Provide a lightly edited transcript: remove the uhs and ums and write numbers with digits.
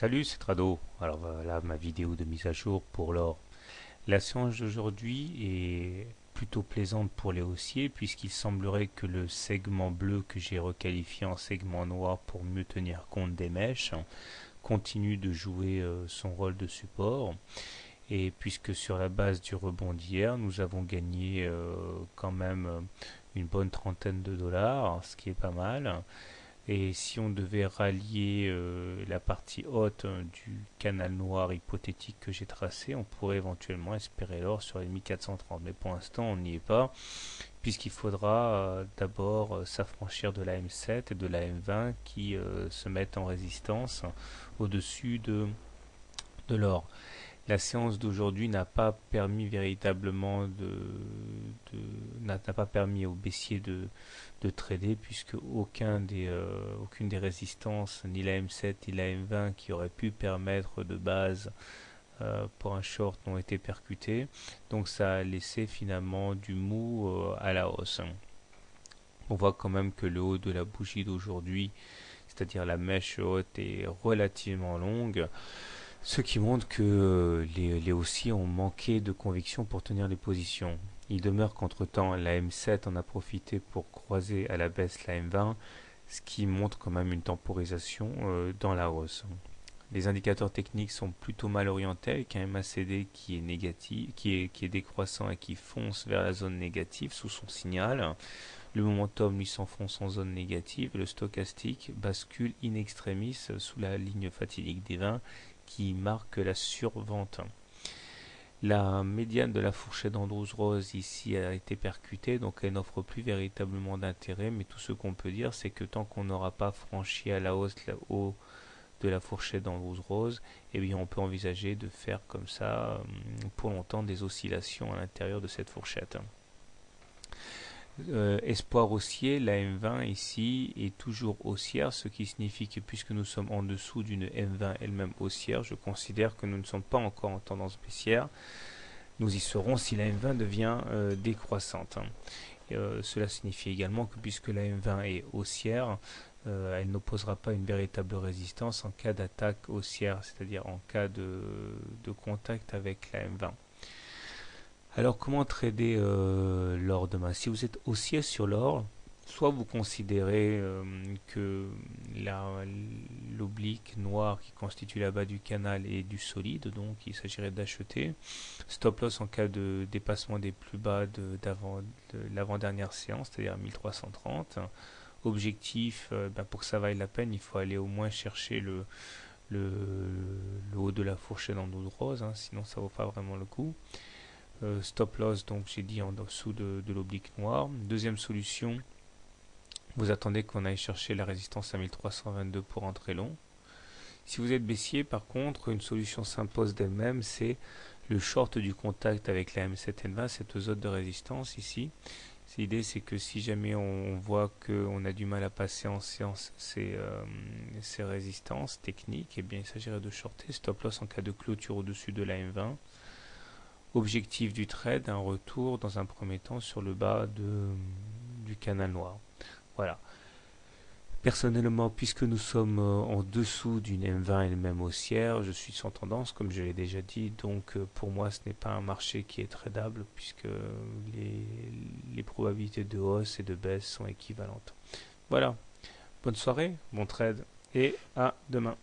Salut, c'est Trado. Alors voilà ma vidéo de mise à jour pour l'or. La séance d'aujourd'hui est plutôt plaisante pour les haussiers puisqu'il semblerait que le segment bleu que j'ai requalifié en segment noir pour mieux tenir compte des mèches continue de jouer son rôle de support. Et puisque sur la base du rebond d'hier, nous avons gagné quand même une bonne trentaine de dollars, ce qui est pas mal. Et si on devait rallier la partie haute du canal noir hypothétique que j'ai tracé, on pourrait éventuellement espérer l'or sur les 1430. Mais pour l'instant, on n'y est pas, puisqu'il faudra d'abord s'affranchir de la M7 et de la M20 qui se mettent en résistance au-dessus de l'or. La séance d'aujourd'hui n'a pas permis véritablement n'a pas permis au baissier de trader puisque aucune des résistances, ni la M7 ni la M20 qui auraient pu permettre de base pour un short n'ont été percutées. Donc ça a laissé finalement du mou à la hausse. On voit quand même que le haut de la bougie d'aujourd'hui, c'est-à-dire la mèche haute, est relativement longue. Ce qui montre que les haussiers ont manqué de conviction pour tenir les positions. Il demeure qu'entre-temps, la M7 en a profité pour croiser à la baisse la M20, ce qui montre quand même une temporisation dans la hausse. Les indicateurs techniques sont plutôt mal orientés avec un MACD qui est négatif, qui est décroissant et qui fonce vers la zone négative sous son signal. Le momentum lui s'enfonce en zone négative et le stochastique bascule in extremis sous la ligne fatidique des 20 qui marque la survente. La médiane de la fourchette d'Andrews Rose ici a été percutée, donc elle n'offre plus véritablement d'intérêt, mais tout ce qu'on peut dire c'est que tant qu'on n'aura pas franchi à la hausse le haut de la fourchette d'Andrews Rose, eh bien on peut envisager de faire comme ça pour longtemps des oscillations à l'intérieur de cette fourchette. Espoir haussier, la M20 ici est toujours haussière, ce qui signifie que puisque nous sommes en dessous d'une M20 elle-même haussière, je considère que nous ne sommes pas encore en tendance baissière. Nous y serons si la M20 devient décroissante. Cela signifie également que puisque la M20 est haussière, elle n'opposera pas une véritable résistance en cas d'attaque haussière, c'est-à-dire en cas de contact avec la M20. Alors comment trader l'or demain? Si vous êtes haussier sur l'or, soit vous considérez que l'oblique noir qui constitue la bas du canal est du solide, donc il s'agirait d'acheter. Stop loss en cas de dépassement des plus bas de l'avant-dernière séance, c'est-à-dire 1330. Objectif, pour que ça vaille la peine, il faut aller au moins chercher le, le haut de la fourchette en dos de rose, sinon ça vaut pas vraiment le coup. Stop loss, donc j'ai dit en dessous de l'oblique noir. Deuxième solution, vous attendez qu'on aille chercher la résistance à 1322 pour entrer long. Si vous êtes baissier, par contre, une solution s'impose d'elle-même, c'est le short du contact avec la M7N20, cette zone de résistance ici. L'idée, c'est que si jamais on voit qu'on a du mal à passer en séance ces résistances techniques, eh bien, il s'agirait de shorter. Stop loss en cas de clôture au-dessus de la M20. Objectif du trade, un retour dans un premier temps sur le bas du canal noir. Voilà. Personnellement, puisque nous sommes en dessous d'une M20 elle-même haussière, je suis sans tendance, comme je l'ai déjà dit, donc pour moi ce n'est pas un marché qui est tradable, puisque les probabilités de hausse et de baisse sont équivalentes. Voilà, bonne soirée, bon trade, et à demain.